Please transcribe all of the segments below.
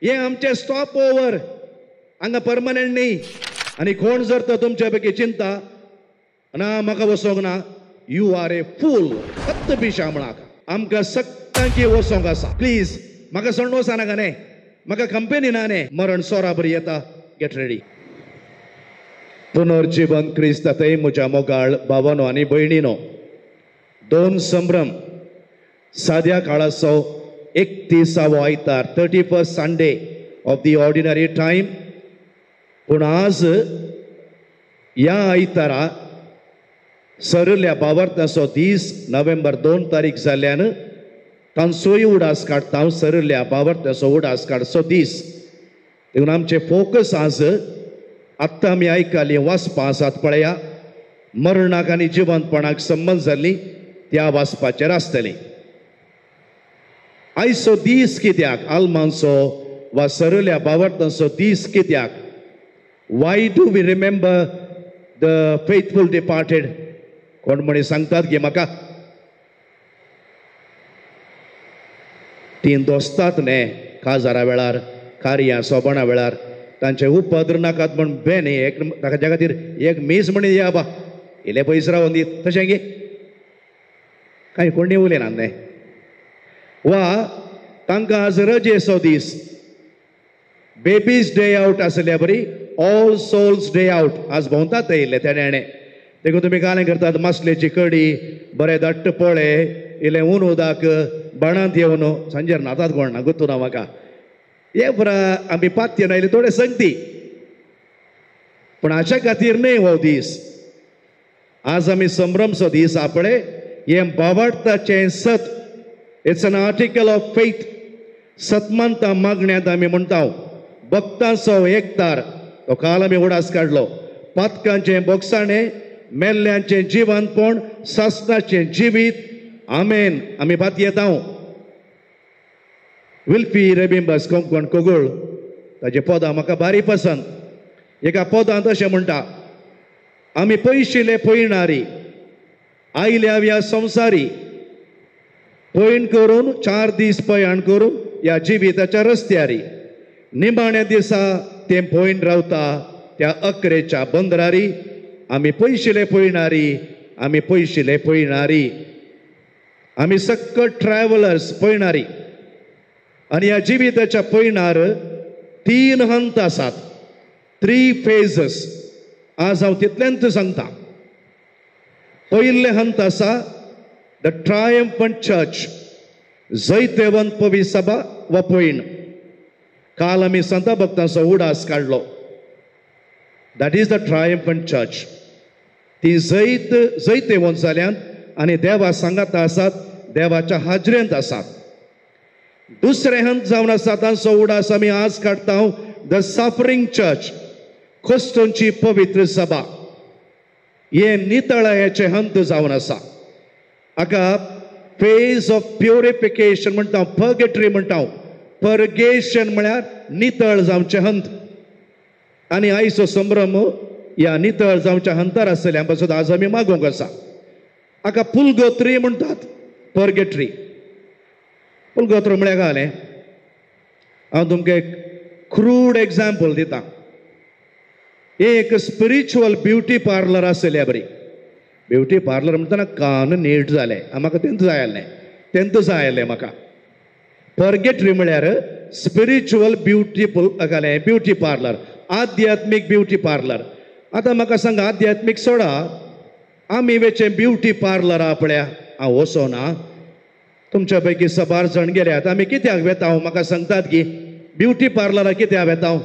हे आमचे stop over हांगा परमनंट न्ही. आनी कोण जर तर तुमच्या पैकी चिंता ना म्हाका वसोंक ना, यू आर ए फूल. फक्त पिशामळाक आमकां सत्तांकी वसोंक आसा. प्लीज म्हाका सोडून वचना का न्ही, म्हाका कंपनी ना न्ही. मरण सोरा बरी येता. Get ready. पुनर्जीवन क्रिस्तातय म्हज्या मोगाळ भावानो आनी भयणीनो, 2 संभ्रम साद्या काळाचो 31वो आयतार, 31st Sunday of the ordinary time. पूण आज ह्या आयतारा सरल्या भावार्थाचो दीस नोव्हेंबर 2 तारीख जाल्ल्यान तांचोय उडास काडटा हांव. सरल्या भावार्थाचो उडास काडचो दीस. देखून आमचे फोकस आज आत्तां आमी आयकली वाचपां आसात पळया. मरणाक आनी जिवंतपणाक संबंद जाल्ली त्या वाचपाचेर आसतली. आयचो दीस कित्याक आल्मांचो वा सरल्या भावार्थाचो दीस कित्याक? Why do we remember the faithful departed? कोण म्हणे सांगतात गे म्हाका? 3 दोस्तात न्हे काजारा वेळार, कार्या सोबणा वेळार तांचे उपद्र नाकात म्हण बेन एक ताच्या खातीर एक मीस म्हण या बा इले पयस रावन दी तशें गे कांय कोणी उलयनात न्ही. वा तांकां आज रजेचो दीस, बेबीज डे आउट आसल्या बरी, ऑल सोल्स डे आउट आज भोंवतात येयल्ले त्या नेणे. देखून तुमी कालें करतात मसलेची कडी, बरे दट्ट पोळे, इल्लें ऊन उदक बाणांत येवन सांजेर न्हातात कोण ना गुत्तू ना म्हाका. हे बरा आमी पात्य नायले थोडे संगती, पूण हाच्या खातीर न्ही हो दीस. आज आमी संभ्रमचो दीस हा पळय, हे भावार्थाचें सत. It's an article of faith. सतमंता मागण्यांत आमी म्हणटा भक्तांचो एकतार. तो काल आमी उडास काडलो. पातकांचें बोगसाणें, मेल्ल्यांचें जिवंतपण, सासणाचें जिवीत. आमेन. आमी पात येता. विल्फी रेबिंबस कोंकण कोगुळ ताचे पदां म्हाका बारी पसंद. एका पदांत अशें म्हणटा, आमी पयशिले पयणारी, आयल्या ह्या संवसारी, पयण करून 4 दीस पयाण करून ह्या जिविताच्या रस्त्यारी. निमाण्या दिसा तें पयण रावता त्या अकरेच्या बंदरारी. आमी पयशिले पयणारी, आमी पयशिले पयणारी, आमी सक्कट ट्रॅव्हलर्स पयणारी. आनी ह्या जिविताच्या पयणार 3 हंत आसात, 3 फेजस. आज हांव तितल्यांत सांगता. पयले हंत आसा द ट्रायम्फंट चर्च, जैतेवंत पवित्र सभा वा पयण. काल आमी संत भक्तांचो उडास काडलो. That is the triumphant church. ती जैतेवंत जाल्यांत आनी देवा सांगात आसात, देवाच्या हाजरेंत आसात. दुसरे हंत जावन आसा तांचो उडास आमी आज काडटा द सफरिंग चर्च, खोस्टोंची पवित्र सभा. हे नितळायाचे हंत जावन आसा. हाका फेज ऑफ प्युरिफिकेशन म्हणटा, पर्गेटरी म्हणटा. पर्गेशन म्हळ्यार नितळ जावचे हंत. आनी आयचो संभ्रम ह्या नितळ जावच्या हंतार आसतल्या पासून आज आमी मागोवंक आसा. हाका पुलगोत्री म्हणटात, पर्गेटरी. पुलगोत्र म्हळ्यार काय जालें? हांव तुमकां एक क्रूड एग्जाम्पल दिता. एक स्पिरिच्युअल ब्युटी पार्लर आसल्या बरी. ब्युटी पार्लर म्हणटना कान नीट जाले. म्हाका तेंत जाय आसलें, तेंत जाय आसलें म्हाका. पर्गेटरी म्हळ्यार स्पिरिच्युअल ब्युटी पार्लर, आध्यात्मीक ब्युटी पार्लर. आतां म्हाका सांगा, आध्यात्मीक सोडा, आमी वेचे ब्युटी पार्लर आहा पळया, हांव वचोना. तुमच्या पैकी 6 जाण गेल्यात. आमी कित्याक वेता? म्हाका सांगतात की ब्युटी पार्लराक कित्याक वेता?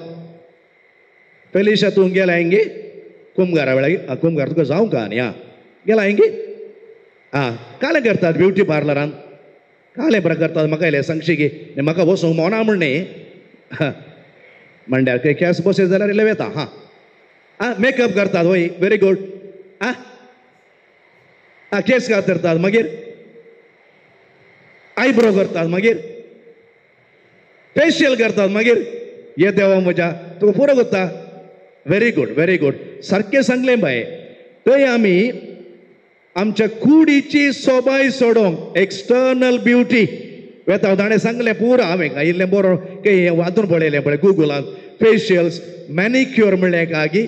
पेलिशा तूं गेला हिंगे कुंभगारा वेळा, कुंभगार तुका जावं का न्ही? गेला हिंगे कालें करतात ब्युटी पार्लरान? कालें बरें करतात म्हाका इल्लें सांगशी गे. म्हाका वचूंक मोना म्हण न्ही. म्हणल्यार खंय केंस बसयत जाल्यार इल्लें वेता. मेकअप करतात वय, व्हेरी गुड. केस कातरतात, मागीर आयब्रो करतात, मागीर फेशियल करतात, मागीर ये देवा म्हज्या तुका पुरो करता. Very good, very good. सारकें सांगलें बाय. थंय आमी आमच्या कुडीची सोबाय सोडोंक, एक्सटर्नल ब्युटी वेता ताणें सांगलें पुरो हांवें आयिल्लें बरो वाचून पळयलें पळय गुगलान फेशियल्स मॅनिक्युअर म्हणलें कागी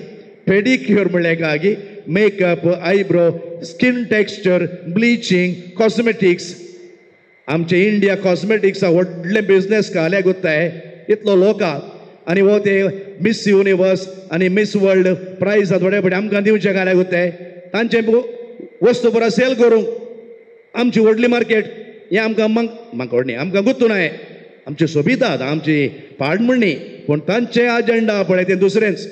पेडिक्युअर म्हणलें कागी makeup eyebrow skin texture bleaching cosmetics आमचे इंडिया कॉस्मेटिक्सा व्हडलें बिझनेस काले गुत्ताय इतलो लोकां आनी हो ते मिस युनिवर्स आनी मिस वर्ल्ड प्रायज थोडे पडे आमकां दिवचे काले गुत्ताय तांचे वस्तू बरो सेल करूंक आमची व्हडली मार्केट हें आमकां व्हड न्ही आमकां गुत्तू न्हय आमची सोबितात आमची पाडमणी पूण तांचे अजेंडा पळय तें दुसरेंच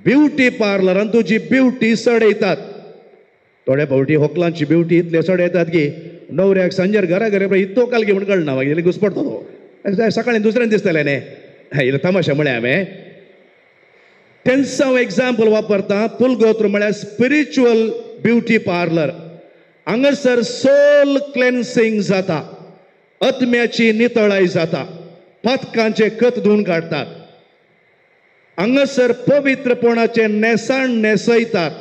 ब्युटी पार्लरान तुजी ब्युटी सडयतात थोडे फावटी व्हंकलांची ब्युटी इतले सडयतात की न्हवऱ्याक सांजेर घरा घरा पळय इतो काल घे म्हण कळना मागीर घुसपडटलो सकाळीं दुसऱ्यान दिसतलें न्ही इल्लो तमाशा म्हळ्यार हांवें तेंच हांव एग्जाम्पल वापरता पुलगोत्र म्हळ्यार स्पिरिच्युअल ब्युटी पार्लर हांगासर सोल क्लेन्सिंग जाता आत्म्याची नितळाय जाता पातकांचे कत धुवन काडतात हांगासर पवित्रपणाचे नेसाण नेसयतात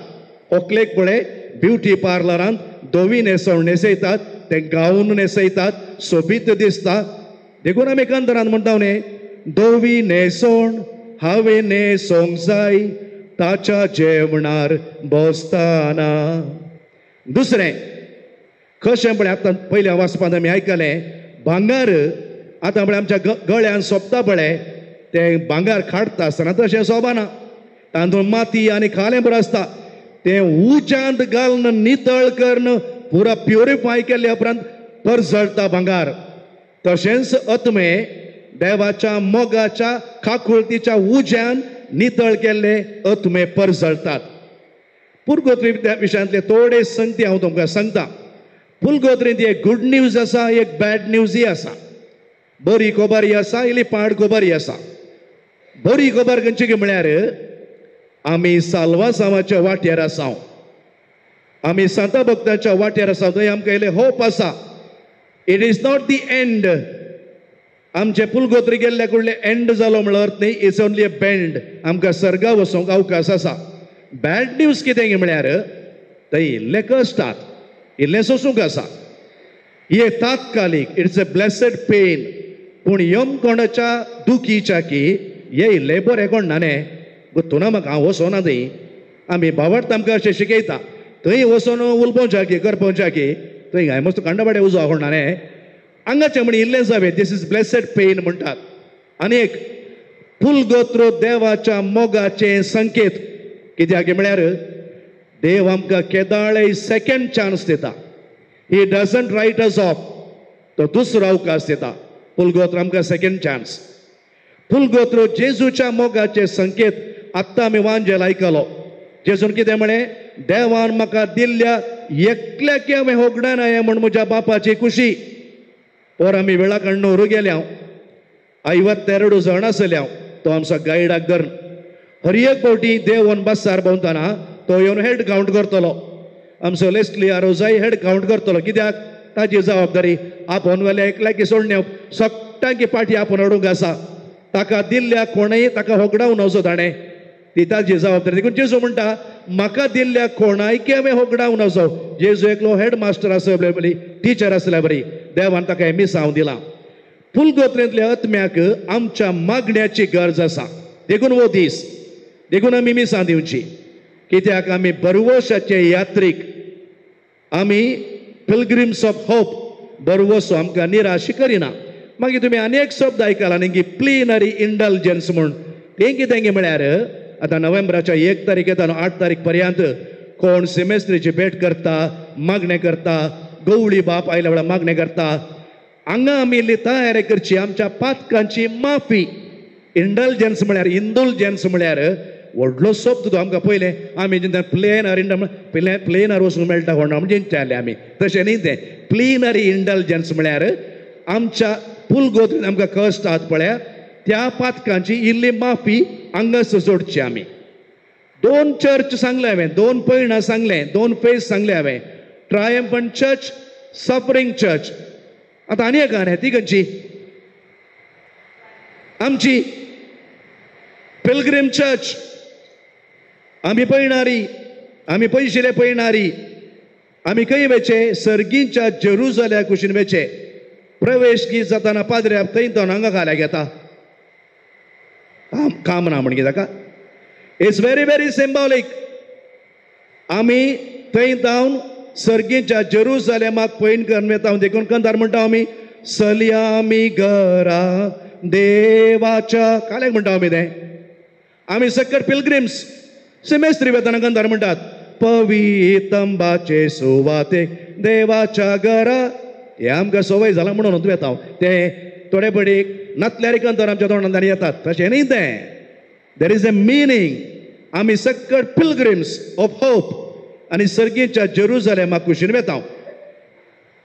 व्हंकलेक पळय ब्युटी पार्लरांत धवी न्हेसोवन न्हेसयतात ते गाऊन न्हेसयतात सोबीत दिसता देखून आमी कांतरांत म्हणटा न्ही धवी न्हेसोवन हांवें न्हेसोंक जाय ताच्या जेवणार बसताना दुसरें कशें पळय आतां पयल्या वाचपांत आमी आयकलें भांगार आतां पळय आमच्या गळ्यान सोंपता पळय तें भांगार काडटा आसतना तशें सोबाना तांदूळ माती आनी खालें बरें आसता तें उज्यांत घालन नितळ करून पुरा प्युरिफाय केल्ल्या उपरांत परजळटा भांगार तशेंच आत्मे देवाच्या मोगाच्या काकुळतीच्या उज्यान नितळ केल्ले आत्मे परजळतात पुलगोत्री विशयांतले थोडे संगती हांव तुमकां सांगता पुलगोत्रींत एक गुड न्यूज आसा एक बॅड न्यूजय आसा बरी खबर आसा इल्ली पाड खबर आसा बरी खबर खंयची गे म्हळ्यार आमी साल्वासांवाच्या वाट्यार आसा आमी सांता भक्तांच्या वाट्यार आसा थंय आमकां इल्लें होप आसा it is not the end आमचे पुलगोत्री गेल्ले कडले एंड जालो म्हणलो अर्थ न्ही इट्स ओन्ली अ बेंड आमकां सर्गा वचोंक अवकाश आसा बॅड न्यूज कितें गे म्हळ्यार थंय इल्ले कश्टात इल्लें सोसूंक आसा हे तात्कालीक इट्स अ ब्लेसड पेन पूण यम कोणाच्या दुखीच्या की हे इल्ले बरें कोणना न्ही गुत्तू ना म्हाका हांव वचोना थंय आमी भावार्थ आमकां अशें शिकयता थंय वचोन उलपोवच्या की करपोवच्या की थंय घाय मस्त कांडाबाडे उजो कोणना न्ही हांगाचें म्हण इल्लें जावें दीस इज ब्लेसड पेन म्हणटात आनी एक पुलगोत्र देवाच्या मोगाचें संकेत कित्याक म्हळ्यार देव आमकां केदाळे सेकंड चान्स दिता he doesn't write us off तो दुसरो अवकाश दिता पुलगोत्र आमकां सेकंड चान्स पुलगोत्र जेजूच्या मोगाचे संकेत आत्तां आमी वांजेल आयकलो जेजून कितें म्हळें देवान म्हाका दिल्ल्या एकल्याक हांवें होगडान हांवें म्हण म्हज्या बापाची खुशी पर आमी वेळा कडून गेले हांव 52 जण आसले हांव तो आमचो गायडाक धरून हर एक फावटी देव बसार भोंवतना तो येवन हेड कावंट करतलो आमचो लेस्ली आरोजाय हेड कावंट करतलो कित्याक ताची जबाबदारी आपोवन वेल्या एकल्याकी सोडणे सट्टांकी पाटी आपोवन हाडूंक आसा ताका दिल्ल्या कोणय ताका होगडावन वचो ताणें ती ताची जबाबदारी देखून जेजू म्हणटा म्हाका दिल्ल्या कोणायकी हांवें होगडावन वचो जेजू एकलो हेड मास्टर आसल्या बरी टिचर आसल्या बरी देवान ताका हें मिसांव दिलां पुलगोत्रेंतल्या आत्म्याक आमच्या मागण्याची गरज आसा देखून हो दीस देखून आमी मिसां दिवची कित्याक आमी बरवशाचे यात्रीक आमी पिलग्रिम्स ऑफ होप बरवसो आमकां निराश करिना मागीर तुमी अनेक शब्द आयकला न्ही की प्लिनरी इंडल्जन्स म्हूण तें कितें गे म्हळ्यार आतां नोव्हेंबराच्या 1 तारीख येता 8 तारीख पर्यंत कोण सेमेस्ट्रीची भेट करता मागणें करता गवळी बाप आयल्या वेळार मागणें करता हांगा आमी इल्ली तयारी करची आमच्या पातकांची माफी इंडल्जन्स म्हळ्यार इंडुलजन्स म्हळ्यार व्हडलो शब्द तो आमकां पयलें आमी जेन्ना प्लेनार वचूंक मेळटा कोणा म्हणजे चिंतले आमी तशें न्ही तें प्लिनरी इंडल्जन्स म्हळ्यार आमच्या पुलगोत्रींत आमकां कश्ट आहात पळय त्या पातकांची इल्ली माफी हांगाच सोडची आमी 2 चर्च सांगले हांवें 2 पयणां सांगलें 2 फेज सांगले हांवें ट्रायम्फंट चर्च सफरींग चर्च आतां आनी एक आहा ती खंयची आमची पिलग्रीम चर्च आमी पळयणारी आमी पयशिल्ले पळयणारी आमी खंय वेचे सर्गींच्या जेरुसलेम कुशीन वेचे प्रवेश की जाताना पाद्र्या थंय तो हांगा घाल्या घेता काम ना म्हणजे ताका इट्स व्हेरी व्हेरी सिंबॉलीक. आमी थंय जावन सर्गीच्या जेरुसलेमाक पयन करून येता देखून कंतार म्हणटा आमी चलया आमी घरा देवाच्या काल्याक म्हणटा आमी तें आमी सकट पिलग्रिम्स सिमेस्त्री वेताना कंतार म्हणटात पवितंबाचे सुवाते देवाच्या घरा. हे आमकां सवय जाला म्हणून येता ते थोडे पडी नातल्यार कंतार आमच्या तोंडांत येतात तशें न्ही तें. There is a meaning. आमी सकट पिलग्रिम्स ऑफ होप आनी सर्गीच्या जेरुसलेमाक कुशीन वेता.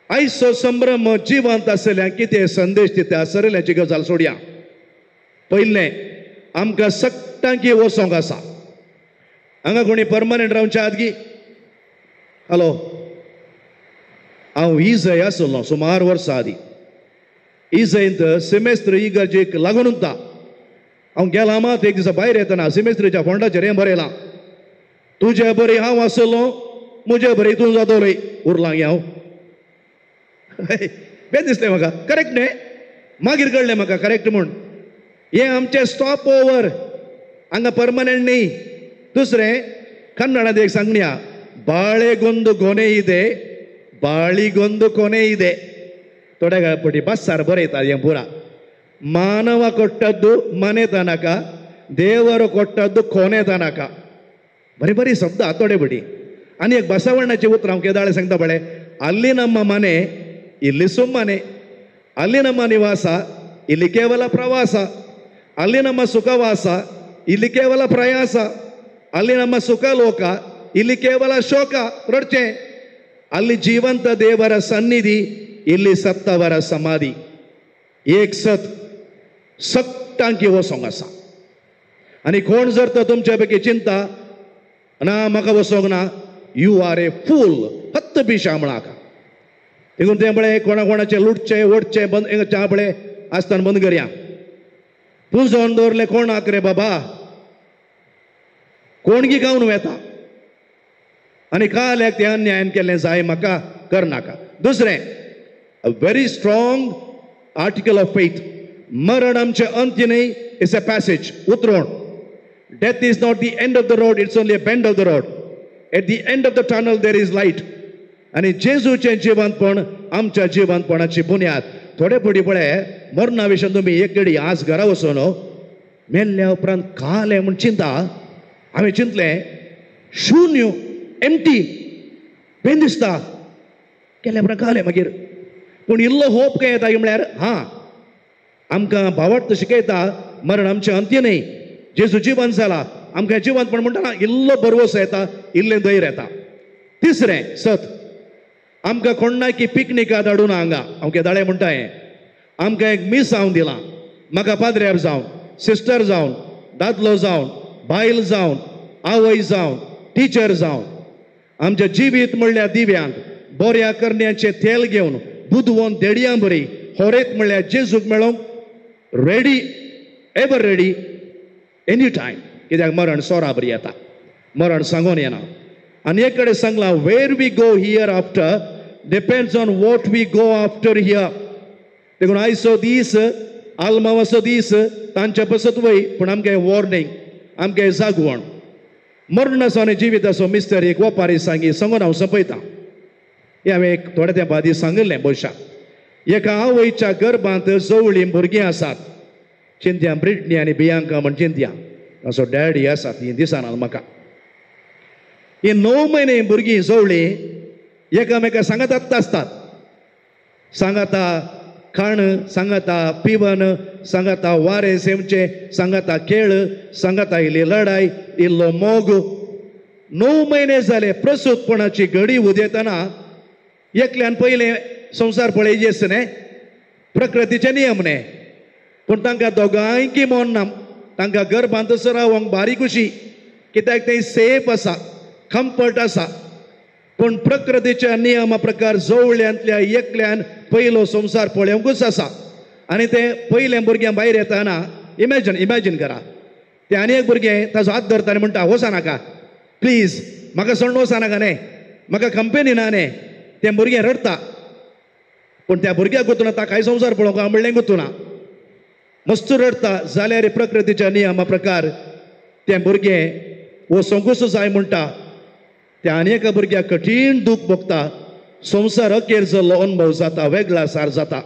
आयचो संभ्रम जिवंत आसल्या कितें संदेश दिता सरिल्ल्याची गजाल सोडया. पयलें आमकां सक्टांकी वचोंक आसा. हांगा कोणी परमनंट रावचे आदगी हॅलो हांव इजय आसलो सुमार वर्सां आदीं इजयंत सिमेस्त्र इगर्जेक लागून उरता. हांव गेला मात एक दिसा भायर येतना सिमेस्त्रीच्या फोंडाचेर हें बरयलां तुजे बरी हांव आसलो म्हजे बरी तूं जातोलय उरलां हांव. बेन दिसलें म्हाका करेक्ट न्ही. मागीर कळ्ळें म्हाका करेक्ट म्हूण हें आमचें स्टॉप ओवर हांगा परमनंट न्ही. दुसरें कन्नडांत एक सांगया बाळेಗೊಂದು ಗೊನೆ ಇದೆ ಬಾಳಿಗೊಂದು ಕೊನೆ ಇದೆ. थोड्या काळपटी बस्सार बरयतात हें पुरा. ಮಾನವ ಕೊಟ್ಟದ್ದು ಮನೆ ತನಕ ದೇವರು ಕೊಟ್ಟದ್ದು ಕೊನೆ ತನಕ. ಬರೀ ಬರೀ ಶಬ್ದ थोडे बडी. आनी एक बसवಣ್ಣाची उतर हांव केदाळे सांगता पळय ಅಲ್ಲಿ ನಮ್ಮ ಮನೆ ಇಲ್ಲಿ ಸುಮ್ಮನೆ ಅಲ್ಲಿ ನಮ್ಮ ನಿವಾಸ ಇಲ್ಲಿ ಕೇವಲ ಪ್ರವಾಸ ಅಲ್ಲಿ ನಮ್ಮ ಸುಖವಾಸ ಇಲ್ಲಿ ಕೇವಲ ಪ್ರಯಾಸ ಅಲ್ಲಿ ನಮ್ಮ ಸುಖ ಲೋಕ ಇಲ್ಲಿ ಕೇವಲ ಶೋಕ ರೊಡ್ಚೆ ಅಲ್ಲಿ ಜೀವಂತ ದೇವರ ಸನ್ನಿಧಿ ಇಲ್ಲಿ ಸತ್ತವರ समाधी. एक सत सक्टांकी वसोंक आसा. आनी कोण जर तर तुमच्या पैकी चिंता ना म्हाका वसोंक ना यू आर ए फूल फक्त पिशा म्हणाका. देखून तें पळय कोणा कोणाचें लुटचें ओडचें बंद च्या पळय आसतना बंद करया. पुजोवन दवरलें कोण आक रे बाबा कोणगी गावन वेता आनी काल्याक तें अन्यायान केल्लें जाय म्हाका करनाका. दुसरें a very strong article of faith. मरण आमचें अंत्य न्ही इट्स अ पॅसेज उतरोण. Death is not the end of the road, it's only a bend of the road. At the end of the tunnel there is light. आनी जेजूचें जिवंतपण आमच्या जिवंतपणाची बुन्याद. थोडे पडी पळय मरणा विशीं तुमी एक घडी आज घरा वचून मेल्ल्या उपरांत कालें म्हूण चिंता. हांवें चिंतलें शुन्य एम्प्टी बेन दिसता केल्या उपरांत कालें मागीर. पूण इल्लो होप काय येता म्हळ्यार हां आमकां भावार्थ शिकयता मरण आमचें अंत्य न्ही जेजू जिवंत जाला. आमकां जिवंतपण म्हणटना इल्लो बरवसो येता इल्लें धैर्य येता. तिसरें सत आमकां कोणाय की पिकनिका धाडून हांगा हांव केदाळे म्हणटा हें आमकां एक मीस हांव दिलां. म्हाका पाद्र्यार जावन सिस्टर जावन दादलो जावन बायल जावन आवय जावन टिचर जावन आमच्या जिवीत म्हणल्यार दिव्यांत बऱ्या करण्याचें तेल घेवन बुदवोन देडयां बरी होरेत म्हणल्यार जेजूक मेळोंक ready ever ready any time. कित्याक मरण सोरा बरी येता मरण सांगून येना. आनी एक कडेन सांगलां where we go hereafter depends on what we go after here. देखून आयचो दीस आल्मावाचो दीस तांच्या पसत वय पूण आमकां वॉर्निंग आमकां जागवण. मरणाचो आनी जिविताचो मिस्टर एक वपारी सांगून हांव संपयतां. हें हांवें एक थोड्या तेंपा आदीं सांगिल्लें बशा. एका आवयच्या गर्भांत जवळीं भुरगीं आसात. चिंत्या ब्रिटनी आनी बियांका म्हण चिंत्या असो डॅडी आसात ही दिसना म्हाका. ही 9 म्हयने भुरगीं जवळीं एकामेका सांगात आसतात. सांगाता खाण सांगाता पिवन सांगाता वारें सेवचे सांगाता खेळ सांगाता इल्ली लढाई इल्लो मोग. 9 म्हयने जाले प्रसूतपणाची घडी उदेतना एकल्यान पयलें संवसार पळयचे न्ही प्रकृतीचे नियम न्ही. पूण तांकां दोगांयकी मोन ना. तांकां गर्भांत रावंक बारीक उशी कित्याक तें सेफ आसा कम्फर्ट आसा. पूण प्रकृतीच्या नियमा प्रकार जवळ्यांतल्या एकल्यान पयलो संवसार पळोवंकूच आसा. आनी तें पयलें भुरग्यां भायर येताना इमॅजिन करा तें आनी एक भुरगें ताजो हात धरता आनी म्हणटा वचनाका प्लीज म्हाका सोडून वचनाका न्ही म्हाका कंपनी ना न्ही. तें भुरगें रडता पण त्या भुरग्याक गुतूना ताकाय संवसार पळोवंक म्हणलें गुतूना मस्त रडता जाल्यार प्रकृतीच्या नियमा प्रकार तें भुरगें वसोंकूच जाय म्हणटा त्या आनी एका भुरग्याक कठीण दूख भोगता संवसार अखेर जाल्लो अनुभव जाता वेगळा सार जाता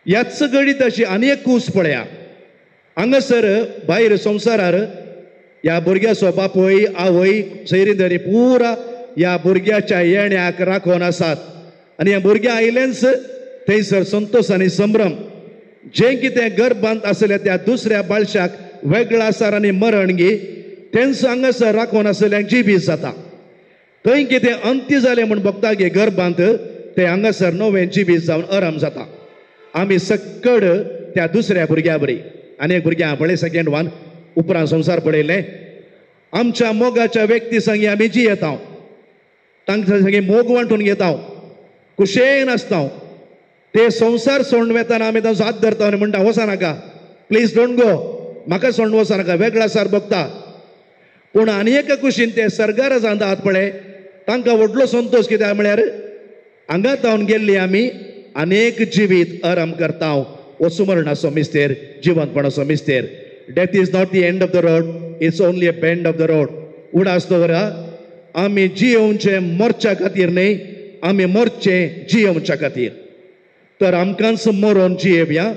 ह्याच घडीत अशी आनी एक कूस पळया हांगासर भायर संवसारार ह्या भुरग्याचो बापूय आवय सैरीधरी पुरा ह्या भुरग्याच्या येण्याक राखोन आसात आनी ह्या भुरग्या आयलेंच थंयसर संतोश आनी संभ्रम जें कितें गर्भांत आसलें त्या दुसऱ्या बाळशाक वेगळा आसार आनी मरण गी तेंच हांगासर राखोन आसल्यांक जिवीत जाता थंय कितें अंत्य जालें म्हूण बगता गे गर्भांत तें हांगासर नवें जिवीत जावन आराम जाता आमी सक्कड त्या दुसऱ्या भुरग्या बरी आनी एक भुरग्यां पळय सेकंड वन उपरांत संवसार पळयलें आमच्या मोगाच्या व्यक्ती संगी आमी जियेता तांच्या संगी मोग वांटून घेता कुशेन आसता ते संवसार सोडून वेताना आमी तांचो हात धरता आनी म्हणटा वचनाका प्लीज डोंट गो म्हाका सोडून वचनाका वेगळा सार बगता पूण आनी एका कुशीन ते सर्गार जातात पळय तांकां व्हडलो संतोश कित्याक म्हळ्यार हांगा तावन गेल्ली आमी अनेक जिवीत आराम करता वसुमरणाचो मिस्तेर जिवंतपणाचो मिस्तेर death is not the end of the road it's only a bend of the road उडास दवरा आमी जियोवचे मरच्या खातीर न्ही आमी मरचे जियोवच्या खातीर तर आमकांच मरोन जियेवया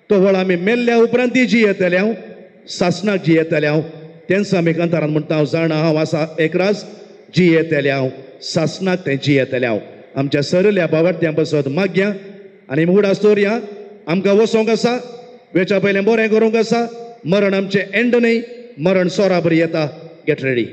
तो वेळ आमी मेल्ल्या उपरांत ती जियेतल्या सासणाक जियेतल्या तेंच आमी कांतारान म्हणटा जाणा हांव आसा एकराज जियेतल्या सासणाक तें जियेतल्या आमच्या सरल्या बावार्थ्यां बसत मागया आनी उडास दवरया आमकां वसोंक आसा वेच्या पयलें बरें करूंक आसा मरण आमचें एंड न्ही मरण सोरा बरी येता गेट रेडी